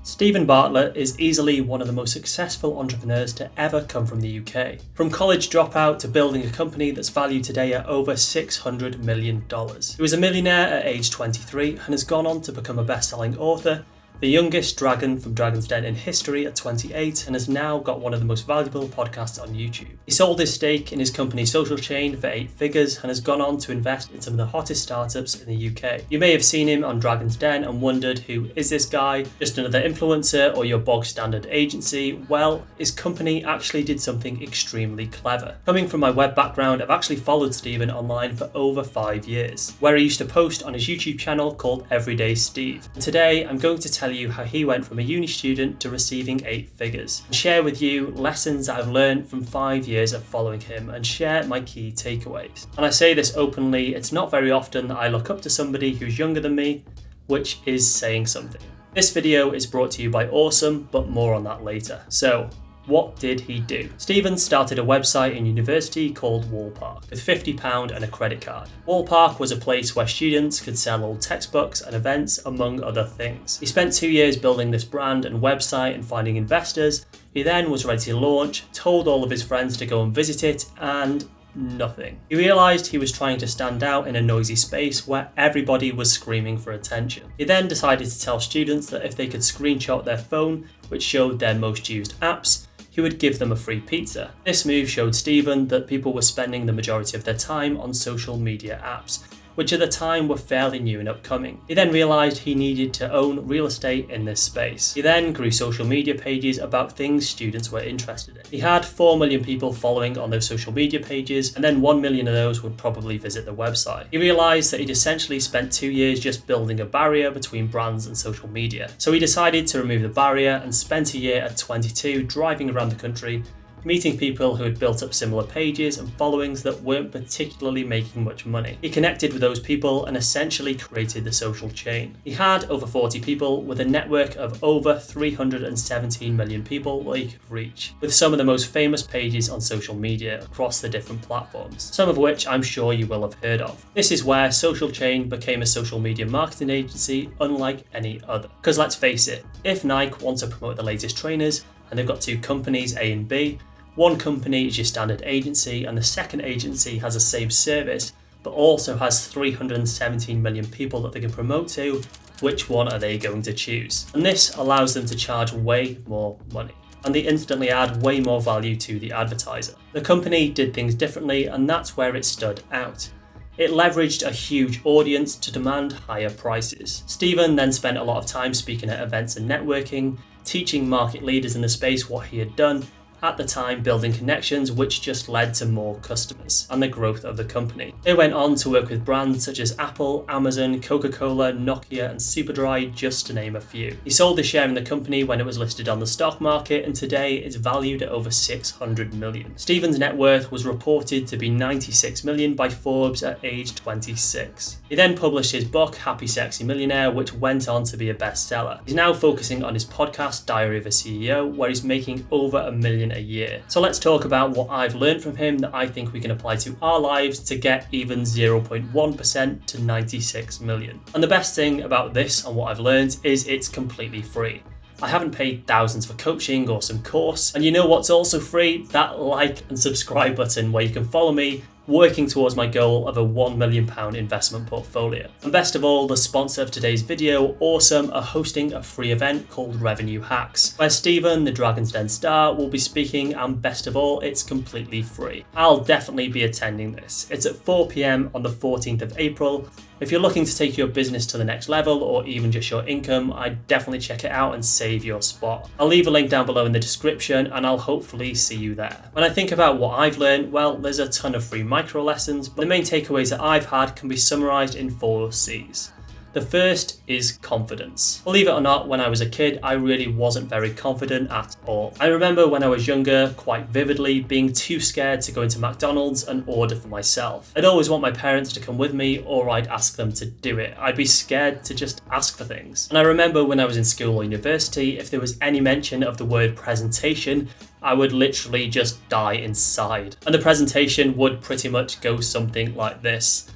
Stephen Bartlett is easily one of the most successful entrepreneurs to ever come from the UK. From college dropout to building a company that's valued today at over $600 million. He was a millionaire at age 23 and has gone on to become a best-selling author, the youngest dragon from Dragon's Den in history at 28, and has now got one of the most valuable podcasts on YouTube. He sold his stake in his company Social Chain for 8 figures and has gone on to invest in some of the hottest startups in the UK. You may have seen him on Dragon's Den and wondered, who is this guy? Just another influencer or your bog standard agency? Well, his company actually did something extremely clever. Coming from my web background, I've actually followed Stephen online for over 5 years, where he used to post on his YouTube channel called Everyday Steve. And today I'm going to tell you how he went from a uni student to receiving 8 figures, and share with you lessons that I've learned from 5 years of following him and share my key takeaways. And I say this openly, it's not very often that I look up to somebody who's younger than me, which is saying something. This video is brought to you by Awesome, but more on that later. So, what did he do? Stephen started a website in university called Wallpark with £50 and a credit card. Wallpark was a place where students could sell old textbooks and events, among other things. He spent 2 years building this brand and website and finding investors. He then was ready to launch, told all of his friends to go and visit it, and nothing. He realised he was trying to stand out in a noisy space where everybody was screaming for attention. He then decided to tell students that if they could screenshot their phone, which showed their most used apps, he would give them a free pizza. This move showed Stephen that people were spending the majority of their time on social media apps, which at the time were fairly new and upcoming. He then realised he needed to own real estate in this space. He then grew social media pages about things students were interested in. He had 4 million people following on those social media pages, and then 1 million of those would probably visit the website. He realised that he'd essentially spent 2 years just building a barrier between brands and social media. So he decided to remove the barrier and spent a year at 22 driving around the country, meeting people who had built up similar pages and followings that weren't particularly making much money. He connected with those people and essentially created the social chain. He had over 40 people with a network of over 317 million people that he could reach, with some of the most famous pages on social media across the different platforms, some of which I'm sure you will have heard of. This is where Social Chain became a social media marketing agency unlike any other. Because let's face it, if Nike wants to promote the latest trainers and they've got 2 companies, A and B, one company is your standard agency and the second agency has the same service but also has 317 million people that they can promote to. Which one are they going to choose? And this allows them to charge way more money, and they instantly add way more value to the advertiser. The company did things differently, and that's where it stood out. It leveraged a huge audience to demand higher prices. Stephen then spent a lot of time speaking at events and networking, teaching market leaders in the space what he had done, at the time building connections, which just led to more customers and the growth of the company. They went on to work with brands such as Apple, Amazon, Coca-Cola, Nokia and Superdry, just to name a few. He sold his share in the company when it was listed on the stock market, and today it's valued at over 600 million. Stephen's net worth was reported to be 96 million by Forbes at age 26. He then published his book Happy Sexy Millionaire, which went on to be a bestseller. He's now focusing on his podcast Diary of a CEO, where he's making over $1 million a year. So let's talk about what I've learned from him that I think we can apply to our lives to get even 0.1% to 96 million. And the best thing about this and what I've learned is it's completely free. I haven't paid thousands for coaching or some course. And you know what's also free? That like and subscribe button where you can follow me working towards my goal of a £1 million investment portfolio. And best of all, the sponsor of today's video, Awesome, are hosting a free event called Revenue Hacks, where Stephen, the Dragon's Den star, will be speaking, and best of all, it's completely free. I'll definitely be attending this. It's at 4 p.m. on the 14th of April. If you're looking to take your business to the next level or even just your income, I'd definitely check it out and save your spot. I'll leave a link down below in the description and I'll hopefully see you there. When I think about what I've learned, well, there's a ton of free micro lessons, but the main takeaways that I've had can be summarized in 4 C's. The first is confidence. Believe it or not, when I was a kid, I really wasn't very confident at all. I remember when I was younger, quite vividly, being too scared to go into McDonald's and order for myself. I'd always want my parents to come with me, or I'd ask them to do it. I'd be scared to just ask for things. And I remember when I was in school or university, if there was any mention of the word presentation, I would literally just die inside. And the presentation would pretty much go something like this.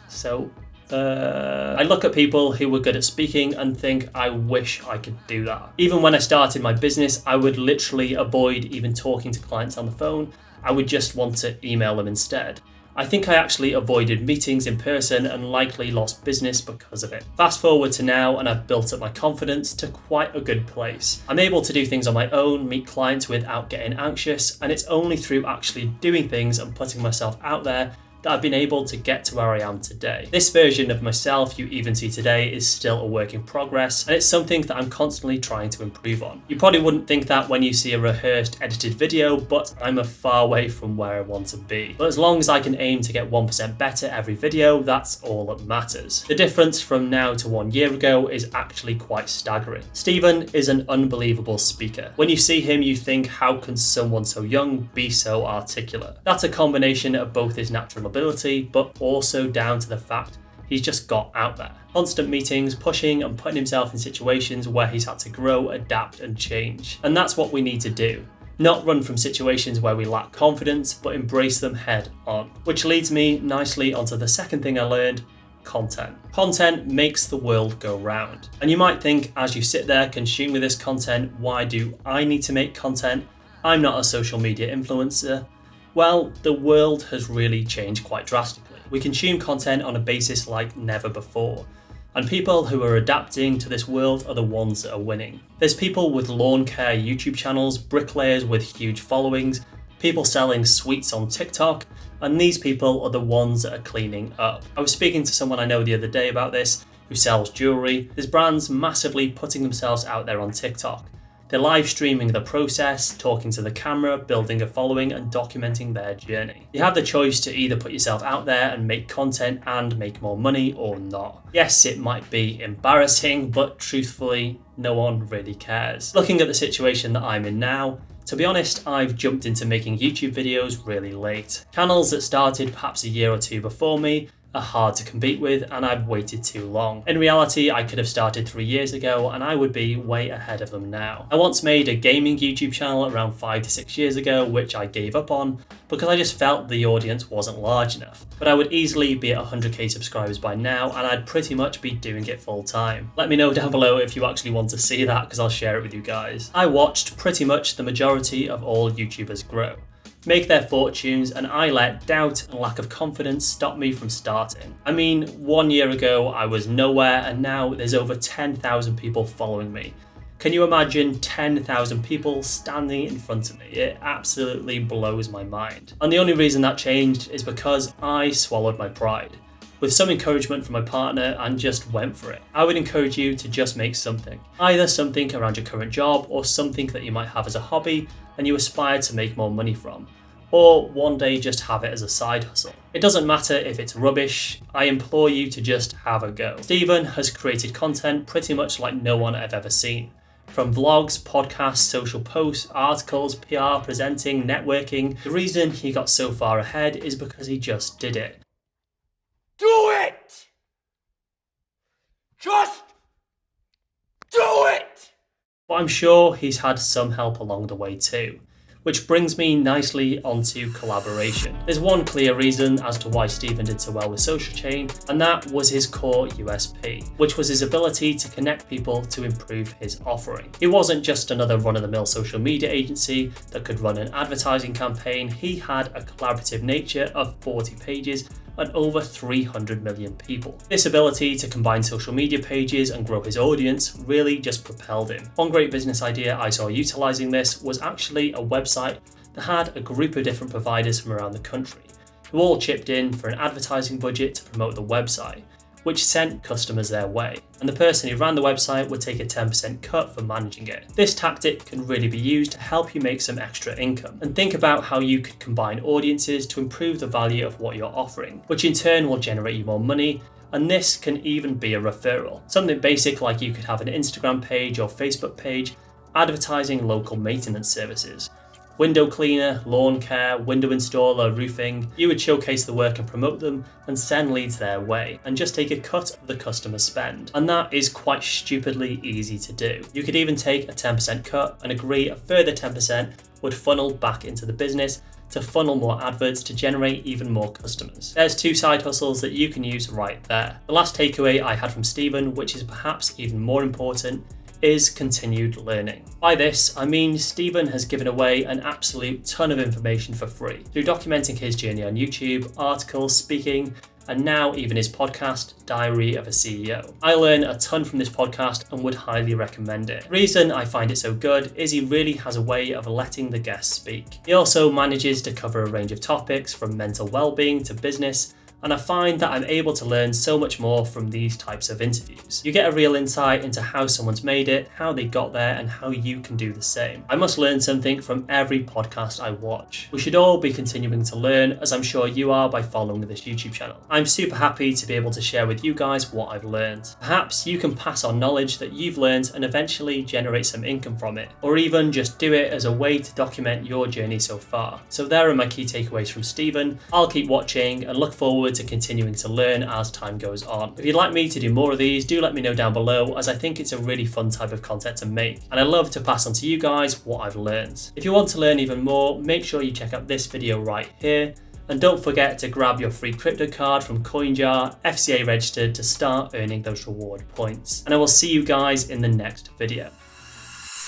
So I look at people who were good at speaking and think, I wish I could do that. Even when I started my business, I would literally avoid even talking to clients on the phone. I would just want to email them instead. I think I actually avoided meetings in person and likely lost business because of it. Fast forward to now and I've built up my confidence to quite a good place. I'm able to do things on my own, meet clients without getting anxious, and it's only through actually doing things and putting myself out there that I've been able to get to where I am today. This version of myself you even see today is still a work in progress, and it's something that I'm constantly trying to improve on. You probably wouldn't think that when you see a rehearsed, edited video, but I'm a far way from where I want to be. But as long as I can aim to get 1% better every video, that's all that matters. The difference from now to 1 year ago is actually quite staggering. Stephen is an unbelievable speaker. When you see him, you think, how can someone so young be so articulate? That's a combination of both his natural ability, but also down to the fact he's just got out there. Constant meetings, pushing and putting himself in situations where he's had to grow, adapt and change. And that's what we need to do. Not run from situations where we lack confidence, but embrace them head on. Which leads me nicely onto the second thing I learned: content. Content makes the world go round. And you might think, as you sit there consuming this content, why do I need to make content? I'm not a social media influencer. Well, the world has really changed quite drastically. We consume content on a basis like never before. And people who are adapting to this world are the ones that are winning. There's people with lawn care YouTube channels, bricklayers with huge followings, people selling sweets on TikTok, and these people are the ones that are cleaning up. I was speaking to someone I know the other day about this, who sells jewellery. There's brands massively putting themselves out there on TikTok. They're live streaming the process, talking to the camera, building a following and documenting their journey. You have the choice to either put yourself out there and make content and make more money or not. Yes, it might be embarrassing, but truthfully, no one really cares. Looking at the situation that I'm in now, to be honest, I've jumped into making YouTube videos really late. Channels that started perhaps a year or two before me are hard to compete with, and I've waited too long. In reality, I could have started 3 years ago and I would be way ahead of them now. I once made a gaming YouTube channel around 5 to 6 years ago, which I gave up on because I just felt the audience wasn't large enough. But I would easily be at 100k subscribers by now, and I'd pretty much be doing it full time. Let me know down below if you actually want to see that, because I'll share it with you guys. I watched pretty much the majority of all YouTubers grow, make their fortunes, and I let doubt and lack of confidence stop me from starting. I mean, 1 year ago I was nowhere, and now there's over 10,000 people following me. Can you imagine 10,000 people standing in front of me? It absolutely blows my mind. And the only reason that changed is because I swallowed my pride. With some encouragement from my partner, and just went for it. I would encourage you to just make something. Either something around your current job, or something that you might have as a hobby and you aspire to make more money from. Or one day just have it as a side hustle. It doesn't matter if it's rubbish, I implore you to just have a go. Stephen has created content pretty much like no one I've ever seen. From vlogs, podcasts, social posts, articles, PR, presenting, networking. The reason he got so far ahead is because he just did it. Do it! Just do it! But I'm sure he's had some help along the way too. Which brings me nicely onto collaboration. There's one clear reason as to why Stephen did so well with Social Chain, and that was his core USP, which was his ability to connect people to improve his offering. He wasn't just another run-of-the-mill social media agency that could run an advertising campaign. He had a collaborative nature of 40 pages and over 300 million people. This ability to combine social media pages and grow his audience really just propelled him. One great business idea I saw utilizing this was actually a website that had a group of different providers from around the country, who all chipped in for an advertising budget to promote the website, which sent customers their way, and the person who ran the website would take a 10% cut for managing it. This tactic can really be used to help you make some extra income, and think about how you could combine audiences to improve the value of what you're offering, which in turn will generate you more money. And this can even be a referral. Something basic like you could have an Instagram page or Facebook page advertising local maintenance services. Window cleaner, lawn care, window installer, roofing. You would showcase the work and promote them and send leads their way and just take a cut of the customer spend. And that is quite stupidly easy to do. You could even take a 10% cut and agree a further 10% would funnel back into the business to funnel more adverts to generate even more customers. There's 2 side hustles that you can use right there. The last takeaway I had from Stephen, which is perhaps even more important, is continued learning. By this, I mean Stephen has given away an absolute ton of information for free through documenting his journey on YouTube, articles, speaking, and now even his podcast, Diary of a CEO. I learn a ton from this podcast and would highly recommend it. The reason I find it so good is he really has a way of letting the guests speak. He also manages to cover a range of topics from mental well-being to business, and I find that I'm able to learn so much more from these types of interviews. You get a real insight into how someone's made it, how they got there, and how you can do the same. I must learn something from every podcast I watch. We should all be continuing to learn, as I'm sure you are by following this YouTube channel. I'm super happy to be able to share with you guys what I've learned. Perhaps you can pass on knowledge that you've learned and eventually generate some income from it, or even just do it as a way to document your journey so far. So there are my key takeaways from Stephen. I'll keep watching and look forward to continuing to learn as time goes on. If you'd like me to do more of these, do let me know down below, as I think it's a really fun type of content to make, and I love to pass on to you guys what I've learned. If you want to learn even more, make sure you check out this video right here, and don't forget to grab your free crypto card from CoinJar, FCA registered, to start earning those reward points. And I will see you guys in the next video.